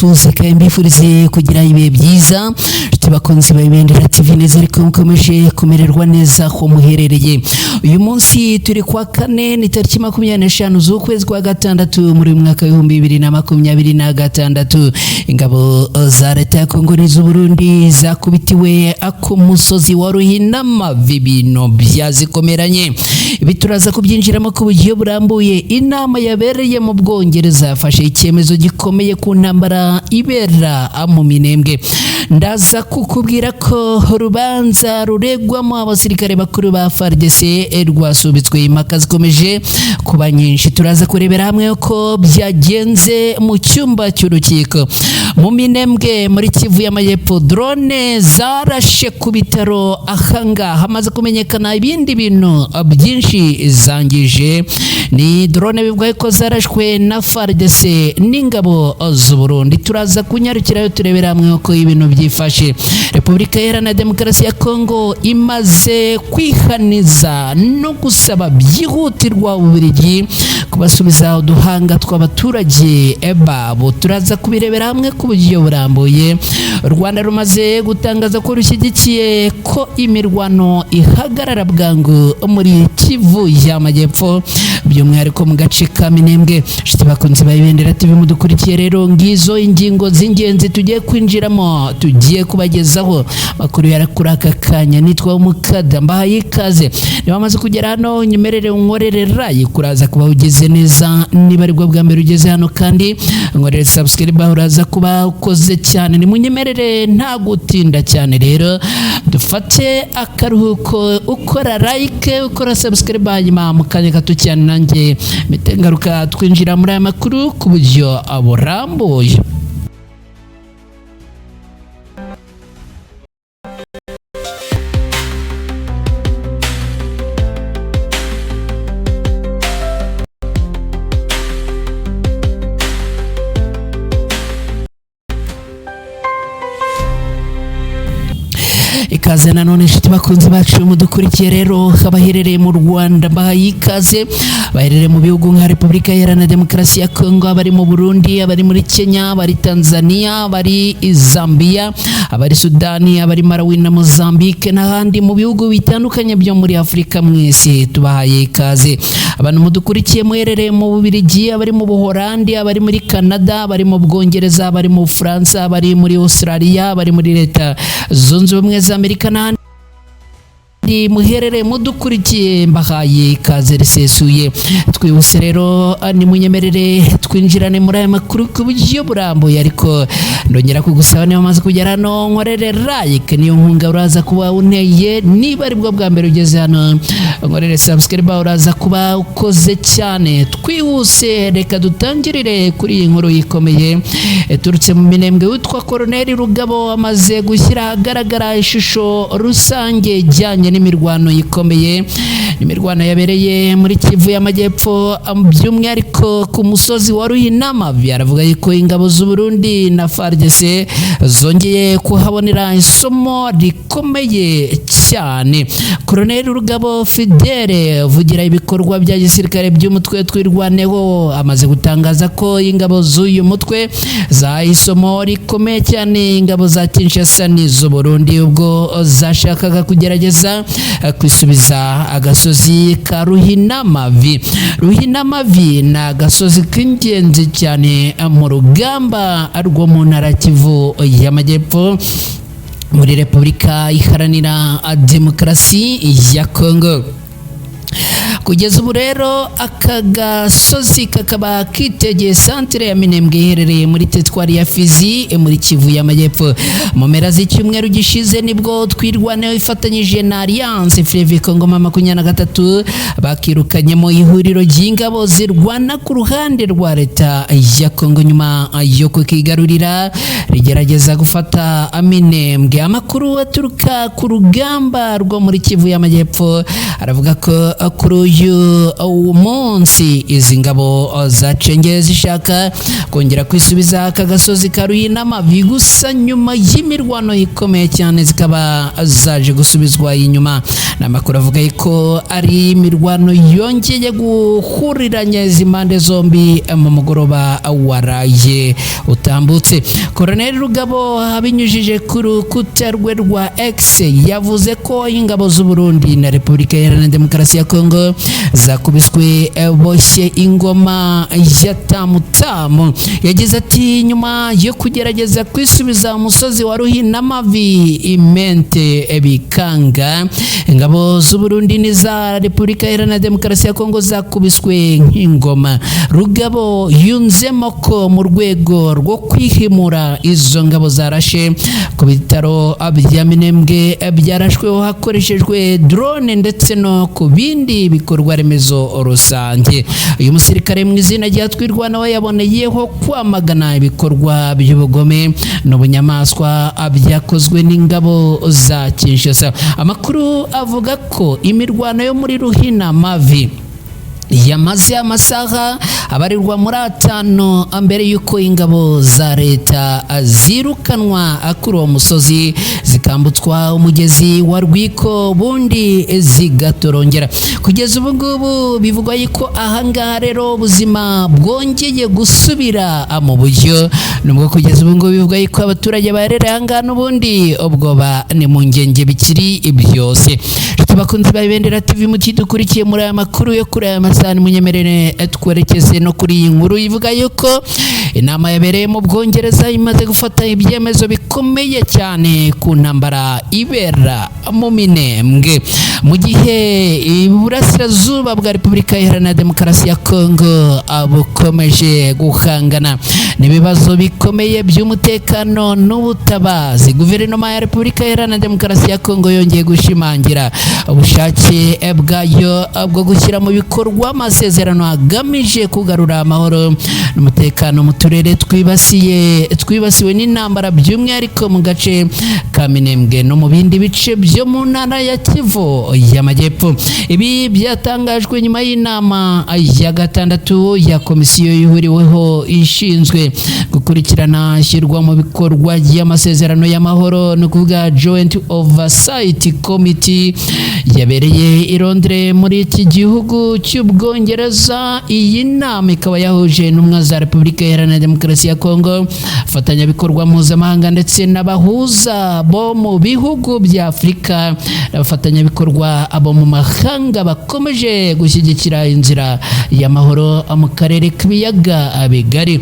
mbasuhuze kandi mbifurize kugira ibihe byiza bakunzi babendera TV neza ariko mukomeje kumererwa neza aho muherereye. Uyu munsi turi kwa kane ni tariki 25 z'ukwezi kwa gatandatu muri mwaka wa 2026. Ingabo za leta ya Kongo n'iz'u Burundi zakubitiwe ku musozi wa Ruhinama vibino byazikomeranye. Bituraza kubyinjiramo ku bugiye burambuye. Inama yabereye mu Bwongereza yafashe icyemezo gikomeye ku ntambara ibera mu Minembwe. Ndaza kukubwira ko urubanza ruregwamo abasirikare bakuru ba FARDC rwasubitswe, impaka zikomeje kuba nyinshi. Turaza kurebera hamwe ko byagenze mu cyumba cy'urukiko. Mu Minembwe muri Kivu y'Amajyepfo, drone zarashe ku bitaro ahanga hamaze kumenyekana ibindi bintu byinshi zangije. Ni drone bivuga ko zarashwe na FARDC n'ingabo z'u Burundi. Turaza kunyarukirayo turebera hamwe ko ibintu byifashe. Repubulika Iharanira Demokarasi ya Kongo imaze kwihaniza no gusaba byihutirwa Ububiligi kubasubiza uduhanga tw'abaturage babo. Turaza kubirebera hamwe ku buryo burambuye. Rwanda rumaze gutangaza ko rushyigikiye ko imirwano ihagarara bwangu muri Kivu y'Amajyepfo, by'umwihariko mu gace ka Minembwe. Shiti bakunze bayibendera TV mudukurikiye rero, ngizo ingingo z'ingenzi tugiye kwinjiramo, tugiye kubagezaho makuru yarakuri aka kanya. Nitwa Umukada, mbahaye ikaze. Niba amaze kugera hano nyemerere unkorere like kuraza kuba ugeze neza. Niba ari bwo bwa mbere ugeze hano kandi nkorere subscribe, uraza kuba ukoze cyane. Ni munyemerere nta gutinda cyane rero, dufate akaruhuko, ukora like, ukora subscribe, hanyuma mu kanya gato cyane nanjye mitengaruka twinjira muri aya makuru ku buryo burambuye. Ikaze nanone shiti bakunzi bacu mudukurikiye rero, abaherereye mu Rwanda mbahaye ikaze, abaherereye mu bihugu nka Repubulika Iharanira Demokarasi ya Kongo, abari mu Burundi, abari muri Kenya, abari Tanzania, abari Zambia, abari Sudani, abari Malawi na Mozambique n'ahandi mu bihugu bitandukanye byo muri Afrika, mwese tubahaye ikaze. Abantu mudukurikiye muherereye mu Bubiligi, abari mu Buholandi, abari muri Canada, abari mu Bwongereza, abari mu France, abari muri Australia, abari muri Leta Zunze Ubumwe za Amerika n'ahandi muherere mudukurikiye, mbahaye ikaze risesuye. Twihuse rero ni munyemerere twinjirane muri aya makuru ku buryo burambuye, ariko ndongera kugusaba niba amaze kugera hano nkorere like, niyo nkunga uraza kuba unteye. Niba ari bwo bwa mbere ugeze hano nkorere subscribe, uraza kuba ukoze cyane. Twihuse reka dutangirire kuri iyi nkuru yikomeye. Turutse mu Minembwe, witwa Colonel Rugabo amaze gushyira ahagaragara ishusho rusange ijyanye n'imirwano ikomeye. Imirwano yabereye muri Kivu y'Amajyepfo, by'umwihariko ku musozi wa Ruhinama. Byaravuga ko ingabo z'u Burundi na FARDC zongeye kuhabonera isomo rikomeye cyane. Colonel Rugabo Fidele uvugira ibikorwa bya gisirikare by'umutwe twirwaneho amaze gutangaza ko ingabo z'uyu mutwe za isomo rikomeye cyane ingabo za Kinshasa n'iz'u Burundi ubwo zashakaga kugerageza kwisubiza agasozi ka Ruhinamavi. Ruhinamavi ni agasozi k'ingenzi cyane mu rugamba rwo mu ntara Kivu y'Amajyepfo muri Repubulika Iharanira Demokarasi ya Kongo. Kugeza ubu rero aka gasozi kakaba kitegeye santere ya Minembwe iherereye muri teritwari ya Fizi muri Kivu y'Amajyepfo. Mu mpera z'icyumweru gishize nibwo twirwaneho ifatanyije na Alliance Fleuve Congo 23 bakirukanyemo ihuriro ry'ingabo zirwana ku ruhande rwa leta ya Kongo nyuma yo kukigarurira rigerageza gufata Minembwe. Amakuru aturuka ku rugamba rwo muri Kivu y'Amajyepfo aravuga ko kuri uyu munsi izi ngabo zacengeye zishaka kongera kwisubiza aka gasozi ka Ruhinamavi gusa nyuma y'imirwano ikomeye cyane zikaba zaje gusubizwa inyuma. N'amakuru avuga ko ari imirwano yongeye guhuriranya izi mpande zombi mu mugoroba waraye utambutse. Colonel Rugabo abinyujije ku rukuta rwe rwa X yavuze ko ingabo z'u Burundi na Repubulika Iharanira Demokarasi ya Kongo zakubiswe boshye ingoma ya tamutamu. Yagize ati nyuma yo kugerageza kwisubiza umusozi wa Ruhinamavi imente bikanga, ingabo z'u Burundi n'iza Repubulika Iharanira Demokarasi ya Kongo zakubiswe nk'ingoma. Rugabo yunzemo ko mu rwego rwo kwihimura izo ngabo zarashe ku bitaro bya Minembwe byarashweho hakoreshejwe drone ndetse no ku bindi bikorwa remezo rusange. Uyu musirikare mu izina rya Twirwanaho yaboneyeho kwamagana ibikorwa by'ubugome n'ubunyamaswa byakozwe n'ingabo za Kinshasa. Amakuru avuga ko imirwano yo muri Ruhinamavi yamaze amasaha abarirwa muri 5 mbere yuko ingabo za leta zirukanwa kuri uwo musozi zikambutswa umugezi wa Rwiko bundi zigatorongera. Kugeza ubu ngubu bivugwa yuko ahangaha rero ubuzima bwongeye gusubira mu buryo, nubwo kugeza ubu ngubu bivugwa yuko abaturage barereye ahangaha n'ubundi ubwoba ni mu ngenge bikiri byose. Tubakunze Ibendera TV mukidukurikiye muri aya makuru yo kuri aya masani, munyemerere twerekeze no kuri iyi nkuru ivuga yuko inama yabereye mu Bwongereza imaze gufata ibyemezo bikomeye cyane ku ntambara ibera mu Minembwe, mu gihe iburasirazuba bwa Repubulika Iharanira Demokarasi ya Kongo bukomeje guhangana n'ibibazo bikomeye by'umutekano n'ubutabazi. Guverinoma ya Repubulika Iharanira Demokarasi ya Kongo yongeye gushimangira ubushake bwayo bwo gushyira mu bikorwa amasezerano agamije kugarura amahoro n'umutekano mu turere twibasiwe n'intambara, by'umwihariko mu gace ka Minembwe no mu bindi bice byo mu ntara ya Kivu y'Amajyepfo. Ibi byatangajwe nyuma y'inama ya gatandatu ya komisiyo ihuriweho ishinzwe gukurikirana ishyirwa mu bikorwa y'amasezerano y'amahoro, no kuvuga Joint Oversight Committee yabereye i Londres muri iki gihugu cy'Ubwongereza. Iyi nama ikaba yahuje intumwa za Repubulika Iharanira Demokarasi ya Kongo, abafatanyabikorwa mpuzamahanga ndetse n'abahuza bo mu bihugu bya Afurika n'abafatanyabikorwa abo mu mahanga bakomeje gushyigikira inzira y'amahoro mu karere k'ibiyaga bigari.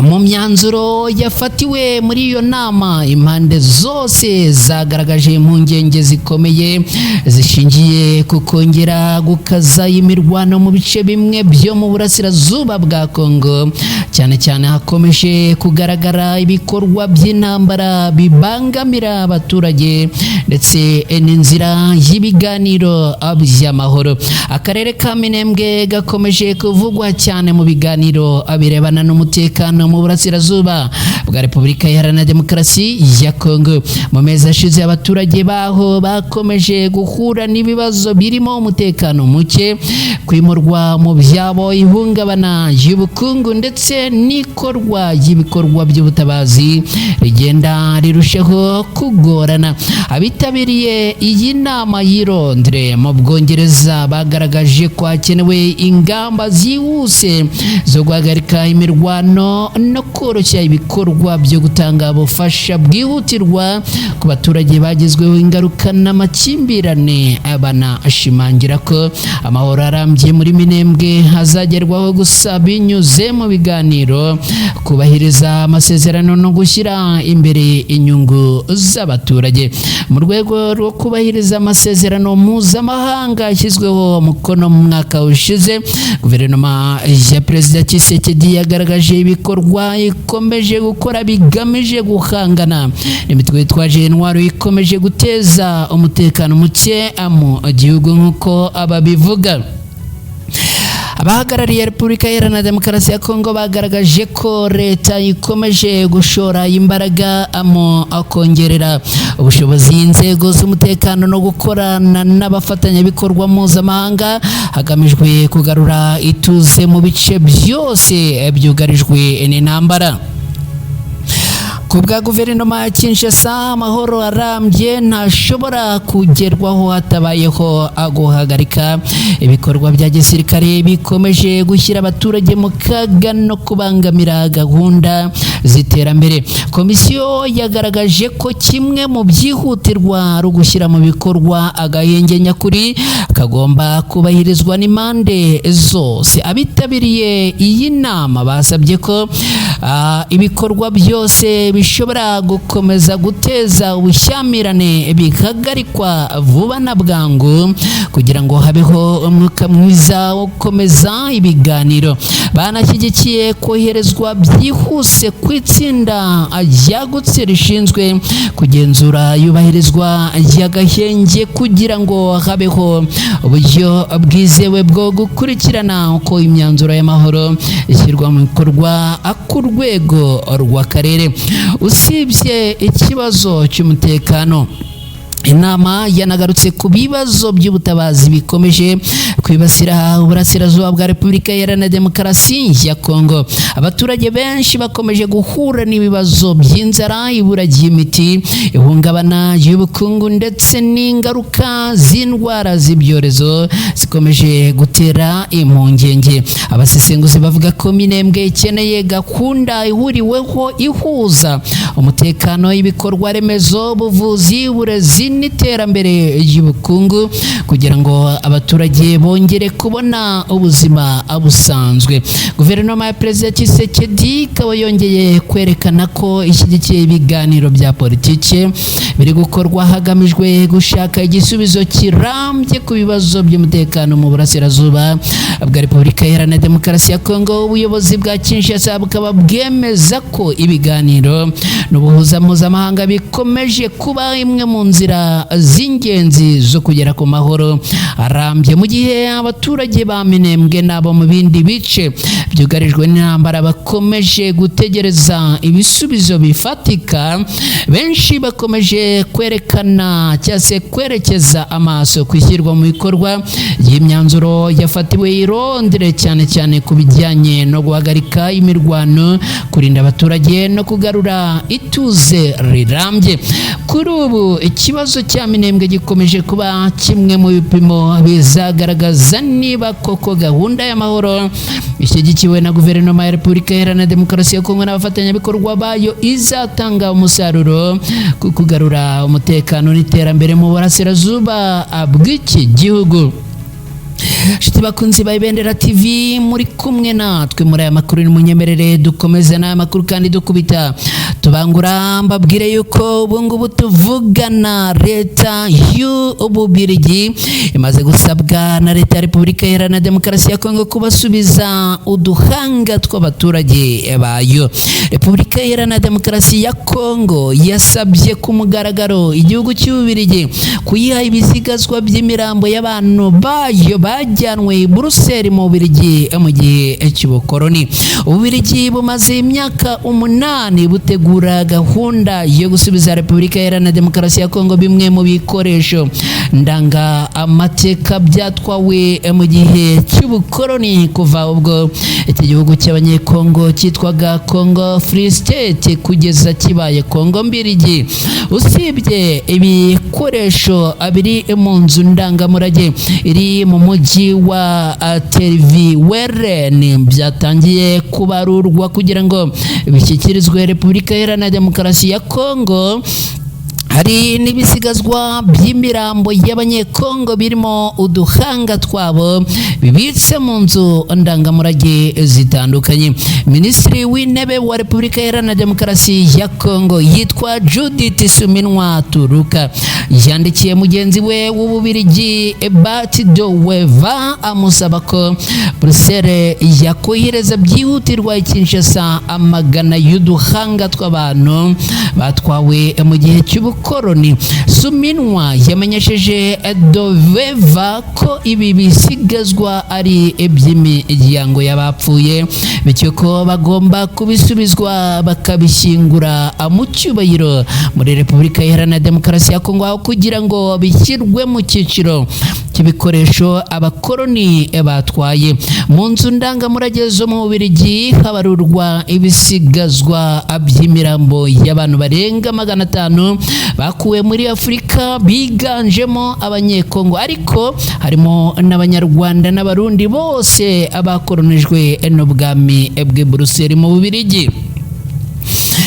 Mu myanzuro yafatiwe muri iyo nama, impande zose zagaragaje impungenge zikomeye zishingiye ku kongera gukaza imirwano mu bice bimwe byo mu burasirazuba bwa Kongo. Cyane cyane hakomeje kugaragara ibikorwa by'intambara bibangamira abaturage ndetse n'inzira y'ibiganiro by'amahoro. Akarere ka Minembwe gakomeje kuvugwa cyane mu biganiro birebana n'umutekano mu burasirazuba bwa Repubulika Iharanira Demokarasi ya Kongo. Mu mezi ashize abaturage baho bakomeje guhura n'ibibazo birimo umutekano muke, kwimurwa mu byabo, ihungabana y'ubukungu ndetse n'ikorwa ry'ibikorwa by'ubutabazi rigenda rirushaho kugorana. Abitabiriye iyi nama y'i Londres mu Bwongereza bagaragaje ko hakenewe ingamba zihuse zo guhagarika imirwano no koroshya ibikorwa byo gutanga ubufasha bwihutirwa ku baturage bagizweho ingaruka n'amakimbirane. Banashimangira ko amahoro arambye muri Minembwe hazagerwaho gusa binyuze mu biganiro, kubahiriza amasezerano no gushyira imbere inyungu z'abaturage. Mu rwego rwo kubahiriza amasezerano mpuzamahanga yashyizweho umukono mu mwaka ushize, guverinoma ya Perezida Tshisekedi yagaragaje ibikorwa ikomeje gukora bigamije guhangana n'imitwe yitwaje intwaro ikomeje guteza umutekano muke mu gihugu nk'uko ababivuga. abahagarariye Repubulika Iharanira Demokarasi ya Kongo bagaragaje ko leta ikomeje gushora imbaraga mu kongerera ubushobozi inzego z'umutekano no gukorana n'abafatanyabikorwa mpuzamahanga hagamijwe kugarura ituze mu bice byose byugarijwe n'intambara. Kubwa guverinoma ya Kinshasa amahoro arambye ntashobora kugerwaho hatabayeho guhagarika ibikorwa bya gisirikare bikomeje gushyira abaturage mu kaga no kubangamira gahunda z'iterambere. Komisiyo yagaragaje ko kimwe mu byihutirwa ari ugushyira mu bikorwa agahenge nyakuri kagomba kubahirizwa n'impande zose. Abitabiriye iyi nama basabye ko ibikorwa byose bishobora gukomeza guteza ubushyamirane bihagarikwa vuba na bwangu kugira ngo habeho umwuka mwiza wo gukomeza ibiganiro. Banashyigikiye koherezwa byihuse ku itsinda ryagutse rishinzwe kugenzura yubahirizwa ry'agahenge kugira ngo habeho uburyo bwizewe bwo gukurikirana uko imyanzuro y'amahoro ishyirwa mu bikorwa ku rwego rw'akarere. Usibye ikibazo cy'umutekano, inama yanagarutse ku bibazo by'ubutabazi bikomeje kwibasira uburasirazuba bwa Repubulika Iharanira Demokarasi ya Kongo. Abaturage benshi bakomeje guhura n'ibibazo by'inzara, ibura ry'imiti, ihungabana ry'ubukungu ndetse n'ingaruka z'indwara z'ibyorezo zikomeje gutera impungenge. Abasesenguzi bavuga ko Minembwe ikeneye gahunda ihuriweho ihuza umutekano, ibikorwa remezo, ubuvuzi, uburezi n'iterambere ry'ubukungu kugira ngo abaturage bongere kubona ubuzima busanzwe. Guverinoma ya Perezida Tshisekedi ikaba yongeye kwerekana ko ishyigikiye ibiganiro bya politike biri gukorwa hagamijwe gushaka igisubizo kirambye ku bibazo by'umutekano mu burasirazuba bwa Repubulika Iharanira Demokarasi ya Kongo. Ubuyobozi bwa Kinshasa bukaba bwemeza ko ibiganiro n'ubuhuza mpuzamahanga bikomeje kuba imwe mu nzira z'ingenzi zo kugera ku mahoro arambye, mu gihe abaturage ba Minembwe nabo mu bindi bice byugarijwe n'intambara bakomeje gutegereza ibisubizo bifatika. Benshi bakomeje kwerekana cyangwa se kwerekeza amaso ku ishyirwa mu bikorwa y'imyanzuro yafatiwe i Londres, cyane cyane ku bijyanye no guhagarika imirwano, kurinda abaturage no kugarura ituze rirambye. Kuri ubu ikibazo cya Minembwe gikomeje kuba kimwe mu bipimo bizagaragaza niba koko gahunda y'amahoro ishyigikiwe na guverinoma ya Repubulika Iharanira Demokarasi ya Kongo n'abafatanyabikorwa bayo izatanga umusaruro ku kugarura umutekano n'iterambere mu burasirazuba bw'iki gihugu. Shiti bakunzi ba Ibendera TV, muri kumwe natwe muri aya makuru n'umunyemerere dukomeza n'aya makuru kandi dukubita tubangura mbabwire yuko ubu ngubu tuvugana leta y'Ububirigi imaze gusabwa na leta ya Repubulika Iharanira Demokarasi ya Kongo kubasubiza uduhanga tw'abaturage bayo. Repubulika Iharanira Demokarasi ya Kongo yasabye ku mugaragaro igihugu cy'Ububirigi kuyiha ibisigazwa by'imirambo y'abantu bayo bajyanwe i Buruseli mu Bubiligi mu gihe cy'ubukoroni. Ububirigi bumaze imyaka 8 butegura gahunda yo gusubiza Repubulika Iharanira Demokarasi ya Kongo bimwe mu bikoresho ndanga amateka byatwawe mu gihe cy'ubukoroni kuva ubwo iki gihugu cy'abanyekongo cyitwaga Congo Free State kugeza kibaye Kongo Mbirigi. Usibye ibikoresho abiri mu nzu ndangamurage iri mu mujyi wa Tervueren byatangiye kubarurwa kugira ngo bishyikirizwe Repubulika Iharanira Demokarasi ya Kongo. Hari n'ibisigazwa by'imirambo y'abanyekongo birimo uduhanga twabo bibitse mu nzu ndangamurage zitandukanye. Minisitiri w'intebe wa Repubulika Iharanira Demokarasi ya Kongo yitwa Judith Suminwa Turuka yandikiye mugenzi we w'Ububirigi Bart de Wever amusaba ko Bruxelles yakohereza byihutirwa i Kinshasa amagana y'uduhanga tw'abantu batwawe mu gihe cy'ubukoroni abakoroni. Suminwa yamenyesheje Doveva ko ibi bisigazwa ari iby'imiryango y'abapfuye, bityo ko bagomba kubisubizwa bakabishyingura mu cyubahiro muri Repubulika Iharanira Demokarasi ya Kongo, aho kugira ngo bishyirwe mu cyiciro cy'ibikoresho abakoroni batwaye. Mu nzu ndangamurage zo mu Bubiligi habarurwa ibisigazwa by'imirambo y'abantu barenga 500 bakuwe muri Afurika, biganjemo abanyekongo, ariko harimo n'abanyarwanda n'abarundi bose abakoronijwe n'ubwami bw'i Buruseli mu Bubiligi.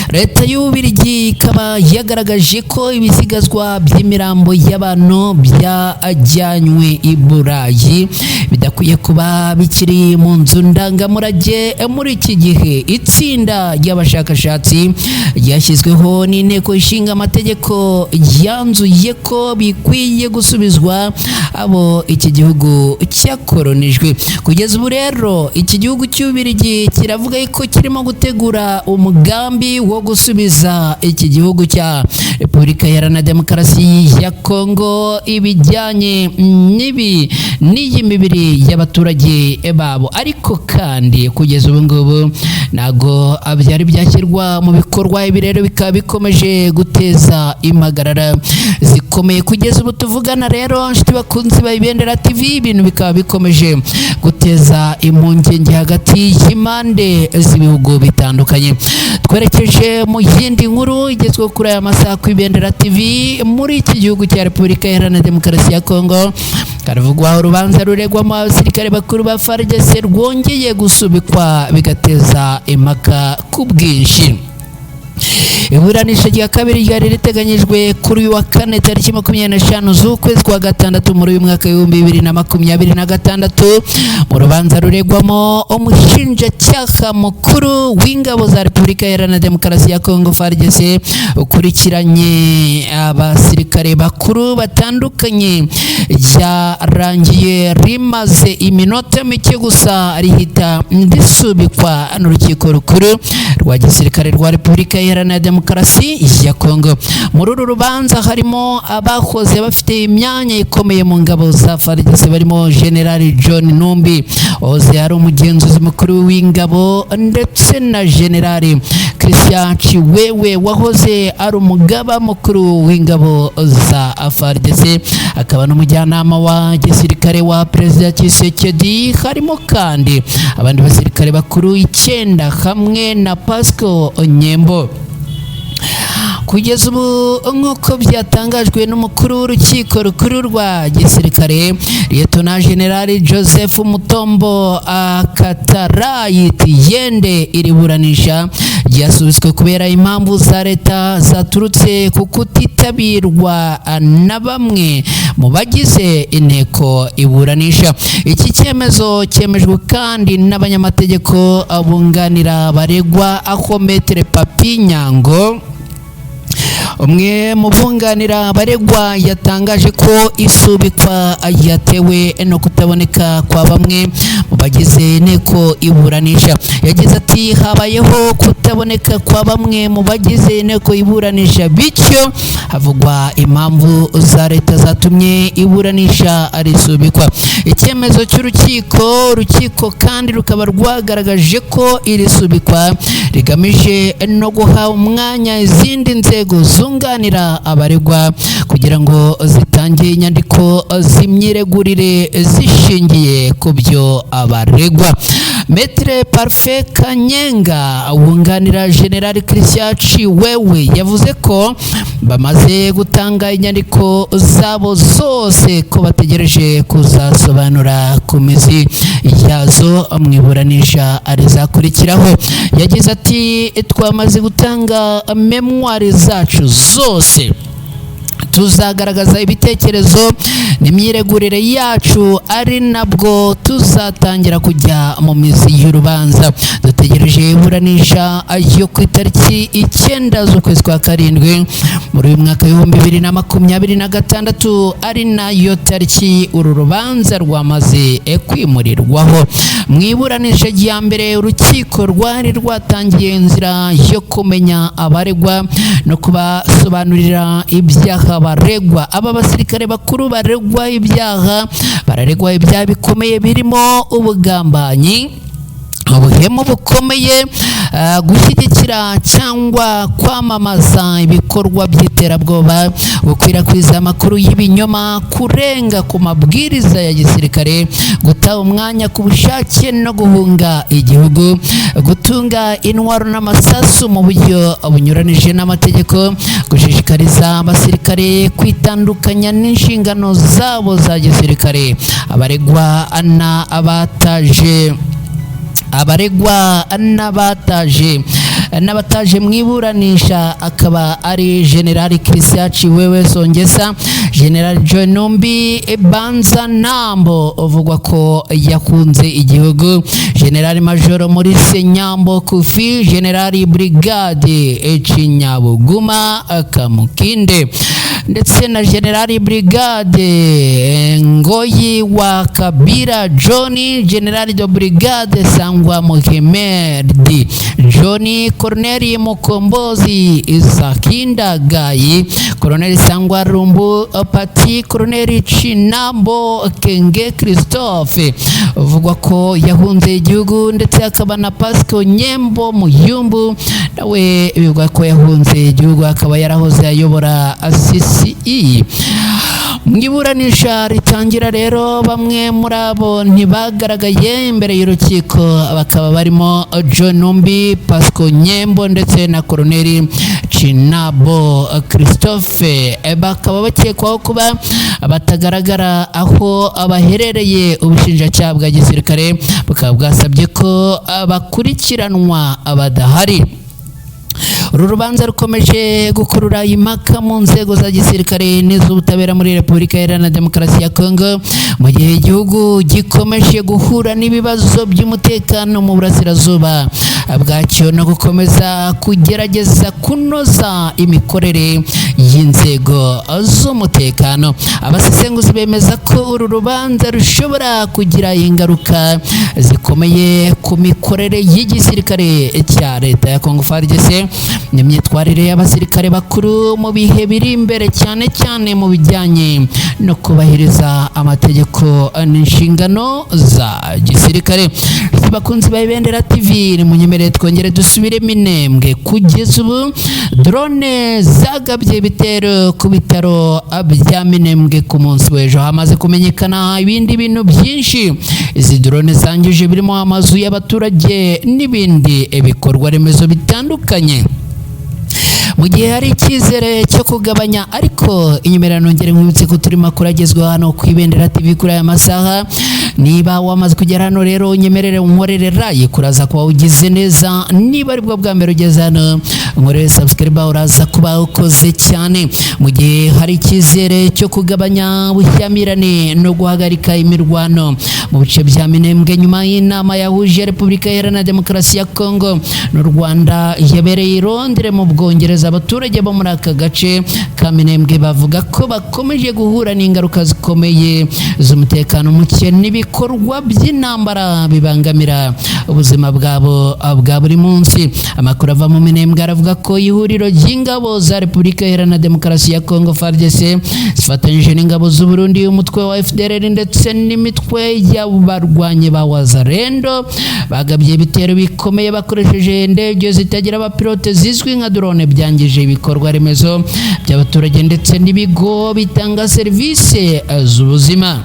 Leta y'Ububiligi ikaba yagaragaje ko ibisigazwa by'imirambo y'abantu byajyanywe i Burayi bidakwiye kuba bikiri mu nzu ndangamurage muri iki gihe. Itsinda ry'abashakashatsi ryashyizweho n'inteko ishinga amategeko yanzuye ko bikwiye gusubizwa abo iki gihugu cyakoronijwe. Kugeza ubu rero iki gihugu cy'Ububiligi kiravuga ko kirimo gutegura umugambi wo gusubiza iki gihugu cya Repubulika Iharanira Demokarasi ya Kongo ibijyanye n'iyi mibiri y'abaturage babo, ariko kandi kugeza ubu ngubu ntago byari byashyirwa mu bikorwa. Ibi rero bikaba bikomeje guteza impagarara zikomeye. Kugeza ubu tuvugana rero, nshuti bakunzi ba Ibendera TV, ibintu bikaba bikomeje guteza impungenge hagati y'impande z'ibihugu bitandukanye. Twerekeje mu yindi nkuru igezweho kuri aya masaha ku Ibendera TV. Muri iki gihugu cya Repubulika Iharanira Demokarasi ya Kongo karavugwaho urubanza ruregwamo abasirikare bakuru ba FARDC rwongeye gusubikwa bigateza impaka ku bwinshi. Iburanisha rya kabiri ryari riteganyijwe kuri uyu wa kane tariki 25 z'ukwezi kwa gatandatu muri uyu mwaka w'2026 mu rubanza ruregwamo umushinjacyaha mukuru w'ingabo za Repubulika Iharanira Demokarasi ya Kongo FARDC ukurikiranye abasirikare bakuru batandukanye. Ryarangiye rimaze iminota mike gusa rihita risubikwa n'urukiko rukuru rwa gisirikare rwa Repubulika Iharanira Demokarasi ya Kongo. Muri uru rubanza harimo abahoze bafite imyanya ikomeye mu ngabo za FARDC barimo General John Numbi wahoze ari umugenzuzi mukuru w'ingabo, ndetse na General Christian Chiwewe wahoze ari umugaba mukuru w'ingabo za FARDC, akaba n'umujyanama wa gisirikare wa Perezida Tshisekedi. Harimo kandi abandi basirikare bakuru 9 hamwe na Pascal Onyembo. Kugeza ubu nk'uko byatangajwe n'umukuru w'urukiko rukuru rwa gisirikare Lieutenant General Joseph Mutombo Akatarayiti yende iri buranisha ryasubitswe kubera impamvu za leta zaturutse ku kutitabirwa na bamwe mu bagize inteko iburanisha. Iki cyemezo cyemejwe kandi n'abanyamategeko abunganira baregwa aho Maître Papi Nyango, umwe mu bunganira baregwa, yatangaje ko isubikwa yatewe no kutaboneka kwa bamwe mu bagize inteko iburanisha. Yagize ati habayeho kutaboneka kwa bamwe mu bagize inteko iburanisha, bityo havugwa impamvu za leta zatumye iburanisha risubikwa. Icyemezo cy'urukiko kandi rukaba rwagaragaje ko iri subikwa rigamije no guha umwanya izindi nzego zunganira abaregwa kugira ngo zitange inyandiko z'imyiregurire zishingiye ku byo abaregwa. Maître Parfait Kanyenga wunganira General Christian Chiwewe yavuze ko bamaze gutanga inyandiko zabo zose ko bategereje kuzasobanura ku mizi yazo mu iburanisha rizakurikiraho. Yagize ati twamaze gutanga memoire zacu zose tuzagaragaza ibitekerezo n'imyiregurire yacu, ari nabwo tuzatangira kujya mu mizi y'urubanza. Dutegereje iburanisha yo ku itariki 9 z'ukwezi kwa karindwi muri uyu mwaka w'ibihumbi 2026, ari nayo tariki uru rubanza rwamaze kwimurirwaho. Mu iburanisha rya mbere, urukiko rwari rwatangiye inzira yo kumenya abaregwa no kubasobanurira ibyaha baregwa. Aba basirikare bakuru baregwa ibyaha, bararegwa ibyaha bikomeye birimo ubugambanyi, ubuhemu bukomeye, gushyigikira cyangwa kwamamaza ibikorwa by'iterabwoba, gukwirakwiza amakuru y'ibinyoma, kurenga ku mabwiriza ya gisirikare, guta umwanya ku bushake no guhunga igihugu, gutunga intwaro n'amasasu mu buryo bunyuranije n'amategeko, gushishikariza abasirikare kwitandukanya n'inshingano zabo za gisirikare. Abaregwa n'abataje mu iburanisha akaba ari General Christian Chiwewe Songesa, General John Numbi Banza Nambo uvugwa ko yakunze igihugu, General Major Maurice Nyambo Kufi, General Brigade Chinyabuguma Kamukinde, ndetse na General Brigade Ngoyi wa Kabira Johnny, General de Brigade Sangwa Muhemedi Johnny, Colonel Mukombozi Isakinda Gayi, Colonel Sangwa Rumbu Pati, Colonel Chinambo Kenge Christophe uvugwa ko yahunze igihugu, ndetse akaba na Pascal Nyembo Muyumbu nawe bivugwa ko yahunze igihugu, akaba yarahoze ayobora CCE. Mu iburanisha ritangira rero, bamwe muri abo ntibagaragaye imbere y'urukiko, bakaba barimo John Numbi, Pascal Nyembo ndetse na Colonel Chinabo Christophe. Bakaba bakekwaho kuba batagaragara aho abaherereye. Ubushinjacyaha bwa gisirikare bukaba bwasabye ko bakurikiranwa badahari. Uru rubanza rukomeje gukurura impaka mu nzego za gisirikare n'iz'ubutabera muri Repubulika Iharanira Demokarasi ya Kongo, mu gihe igihugu gikomeje guhura n'ibibazo by'umutekano mu burasirazuba bwacyo no gukomeza kugerageza kunoza imikorere y'inzego z'umutekano. Abasesenguzi bemeza ko uru rubanza rushobora kugira ingaruka zikomeye ku mikorere y'igisirikare cya leta ya Kongo FARDC n'imyitwarire y'abasirikare bakuru mu bihe biri imbere, cyane cyane mu bijyanye no kubahiriza amategeko n'inshingano za gisirikare. Bakunzi ba Ibendera TV, munyemerere twongere dusubire minembwe. Kugeza ubu drone zagabye ibitero ku bitaro bya Minembwe ku munsi w'ejo. Hamaze kumenyekana ibindi bintu byinshi izi drone zangije, birimo amazu y'abaturage n'ibindi bikorwa remezo bitandukanye. Mu gihe hari icyizere cyo kugabanya, ariko inyemera nongere nkwibutse ko turimo kuragezwa hano ku Ibendera TV kuri aya masaha. Niba wamaze kugera hano rero, unyemerere unkorere like, uraza kuba ugize neza. Niba ari bwo bwa mbere ugeze hano, unkorere subscribe, uraza kuba ukoze cyane. Mu gihe hari icyizere cyo kugabanya ubushyamirane no guhagarika imirwano mu bice bya Minembwe, nyuma y'inama yahuje Repubulika Iharanira Demokarasi ya Kongo n'u Rwanda yabereye i Londres mu Bwongereza, abaturage bo muri aka gace ka Minembwe bavuga ko bakomeje guhura n'ingaruka zikomeye z'umutekano muke n'ibikorwa by'intambara bibangamira ubuzima bwabo bwa buri munsi. Amakuru ava mu Minembwe aravuga ko ihuriro ry'ingabo za Repubulika Iharanira Demokarasi ya Kongo FARDC zifatanyije n'ingabo z'u Burundi, umutwe wa FDLR ndetse n'imitwe y'abarwanyi ba Wazalendo bagabye ibitero bikomeye bakoresheje indege zitagira abapilote zizwi nka drone, byangije ibikorwa remezo by'abaturage ndetse n'ibigo bitanga serivisi z'ubuzima.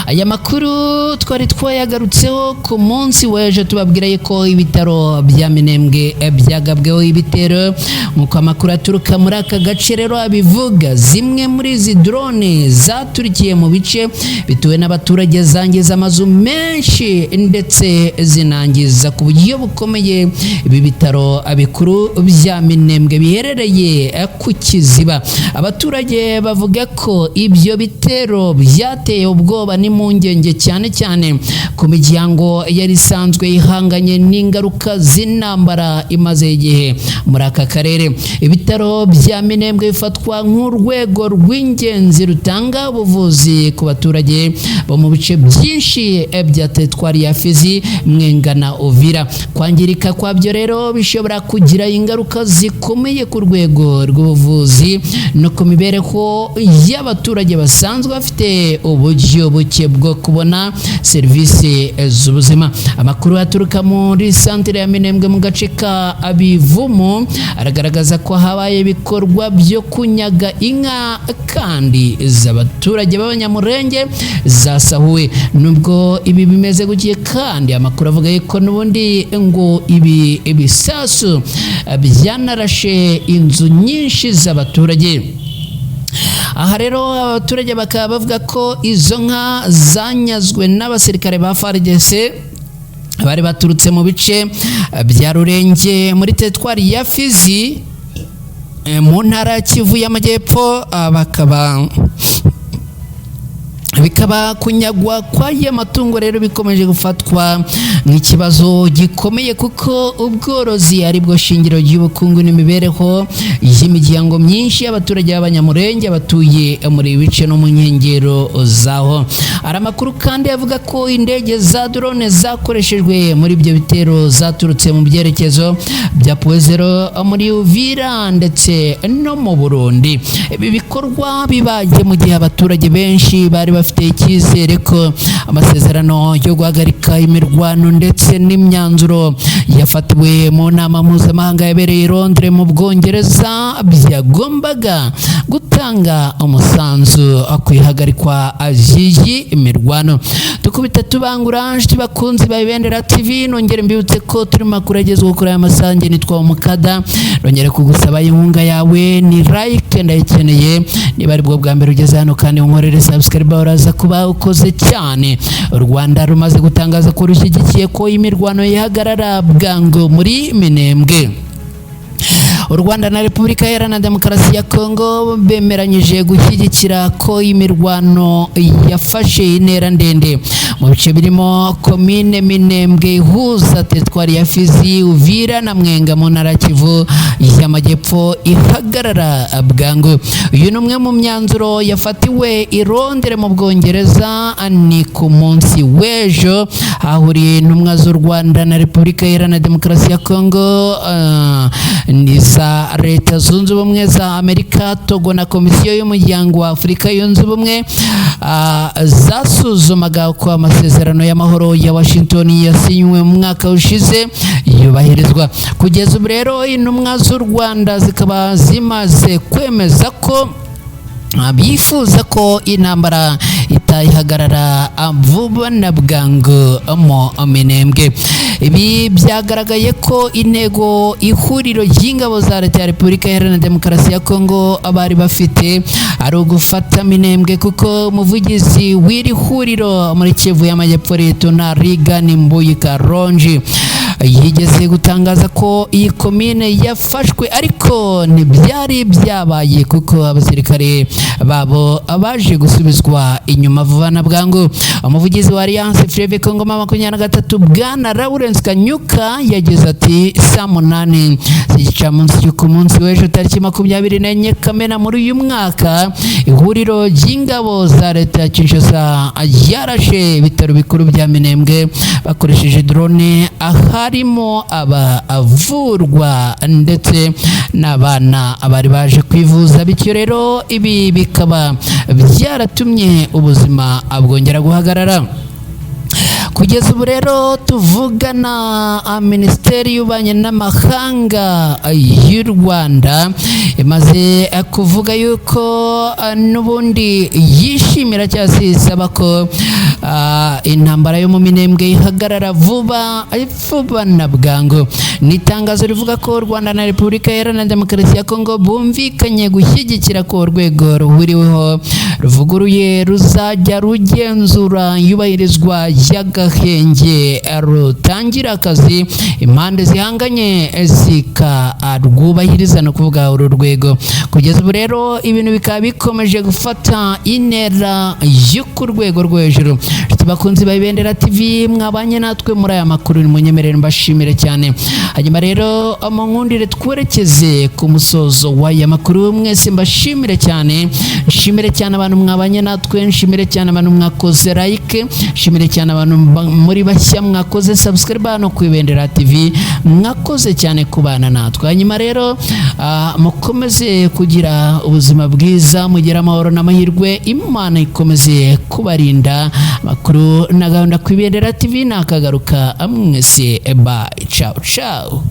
aya makuru twari twayagarutseho ku munsi w'ejo tubabwira ko ibitaro bya Minembwe byagabweho ibitero nk'uko amakuru aturuka muri aka gace rero abivuga. Zimwe muri izi drone zaturikiye mu bice bituwe n'abaturage, zangiza amazu menshi ndetse zinangiza ku buryo bukomeye ibi bitaro bikuru bya Minembwe biherereye ku Kiziba. Abaturage bavuga ko ibyo bitero byateye ubwoba n'impungenge cyane cyane ku miryango yari isanzwe ihanganye n'ingaruka z'intambara imaze igihe muri aka karere. Ibitaro bya Minembwe bifatwa nk'urwego rw'ingenzi rutanga ubuvuzi ku baturage bo mu bice byinshi bya teritwari ya Fizi, Mwenga na Uvira. Kwangirika kwabyo rero bishobora kugira ingaruka zikomeye ku rwego rw'ubuvuzi no ku mibereho y'abaturage basanzwe bafite uburyo buke bwo kubona serivisi z'ubuzima. Amakuru aturuka muri santere ya Minembwe mu gace ka Abivumu aragaragaza ko habaye ibikorwa byo kunyaga inka kandi z'abaturage b'Abanyamurenge zasahuwe. Nubwo ibi bimeze gutya kandi amakuru avuga ko n'ubundi ngo ibi ibisasu byanarashe inzu nyinshi z'abaturage. Aha rero abaturage bakaba bavuga ko izo nka zanyazwe n'abasirikare ba FARDC bari baturutse mu bice bya Rurenge muri teritwari ya Fizi mu ntara Kivu y'Amajyepfo, bikaba kunyagwa kw'aya matungo rero bikomeje gufatwa nk'ikibazo gikomeye kuko ubworozi ari bwo shingiro ry'ubukungu n'imibereho y'imiryango myinshi y'abaturage b'Abanyamurenge batuye muri bice no mu nkengero zaho. Ari amakuru kandi avuga ko indege za drone zakoreshejwe muri ibyo bitero zaturutse mu byerekezo bya Puezero muri Uvira ndetse no mu Burundi. Ibi bikorwa bibaye mu gihe abaturage benshi bari bafite icyizere ko amasezerano yo guhagarika imirwano ndetse n'imyanzuro yafatiwe mu nama mpuzamahanga yabereye i Londres mu Bwongereza byagombaga gutanga umusanzu ku ihagarikwa ry'iyi imirwano. Tukubita tubangura nshuti bakunzi ba Ibendera TV, nongere mbibutse ko turi makuru agezweho kuri aya masange. Nitwa Umukada, nongere kugusaba inkunga yawe ni like, ndayikeneye. Niba ari bwo bwa mbere ugeze hano kandi unkorere subscribe, uraza kuba ukoze cyane. U Rwanda rumaze gutangaza ko rushyigikiye ko imirwano yihagarara bwangu muri Minembwe. U Rwanda na Repubulika Iharanira Demokarasi ya Kongo bemeranyije gushyigikira ko imirwano yafashe intera ndende mu bice birimo komine Minembwe ihuza teritwari ya Fizi, Uvira na Mwenga mu ntara Kivu y'Amajyepfo ihagarara bwangu. Uyu ni umwe mu myanzuro yafatiwe i Londres mu Bwongereza. Ni ku munsi w'ejo hahuriye intumwa z'u Rwanda na Repubulika Iharanira Demokarasi ya Kongo za Leta Zunze Ubumwe za Amerika, Togo na Komisiyo y'Umuryango wa Afurika Yunze Ubumwe zasuzumaga uko amasezerano y'amahoro ya Washington yasinywe mu mwaka ushize yubahirizwa. Kugeza ubu rero intumwa z'u Rwanda zikaba zimaze kwemeza ko bifuza ko intambara itayihagarara vuba na bwangu mu Minembwe. Ibi byagaragaye ko intego ihuriro ry'ingabo za Leta ya Repubulika Iharanira Demokarasi ya Kongo abari bafite ari ugufata Minembwe, kuko umuvugizi w'iri huriro muri Kivu y'Amajyepfo Lt. Regan Mbuyi Karonji yigeze gutangaza ko iyi komine yafashwe, ariko ntibyari byabaye kuko abasirikare babo abaje gusubizwa inyuma vuba na bwangu. Umuvugizi wa Alliance Fleuve Congo 23 Bwana Lawrence Kanyuka yagize ati saa 8 z'igicamunsi cy'uku munsi w'ejo tariki 24 Kamena muri uyu mwaka, ihuriro ry'ingabo za Leta ya Kinshasa yarashe ibitaro bikuru bya Minembwe bakoresheje drone, harimo abavurwa ndetse n'abana bari baje kwivuza. Bityo rero ibi bikaba byaratumye ubuzima bwongera guhagarara. kugeza ubu rero tuvugana Minisiteri y'Ububanyi n'Amahanga y'u Rwanda imaze kuvuga yuko n'ubundi yishimira cyangwa se isaba ko intambara yo mu Minembwe ihagarara vuba na bwangu. Ni itangazo rivuga ko u Rwanda na Repubulika Iharanira Demokarasi ya Kongo bumvikanye gushyigikira ko urwego ruhuriweho ruvuguruye ruzajya rugenzura iyubahirizwa y'agahenge rutangira akazi impande zihanganye zikarwubahiriza, no kuvuga uru rwego. Kugeza ubu rero ibintu bikaba bikomeje gufata intera yo ku rwego rwo hejuru. Bakunzi ba Ibendera TV, mwabanye natwe muri aya makuru, ni munyemerere mbashimire cyane. Hanyuma rero amunkundire twerekeze ku musozo w'aya makuru. Mwese mbashimire cyane, nshimire cyane abantu mwabanye natwe, nshimire cyane abantu mwakoze like, nshimire cyane abantu muri bashya mwakoze subscribe hano ku Ibendera TV, mwakoze cyane kubana natwe. Hanyuma rero mukomeze kugira ubuzima bwiza, mugira amahoro n'amahirwe, Imana ikomeze kubarinda. Makuru na gahunda ku Ibendera TV nakagaruka, mwese bye, ciao ciao.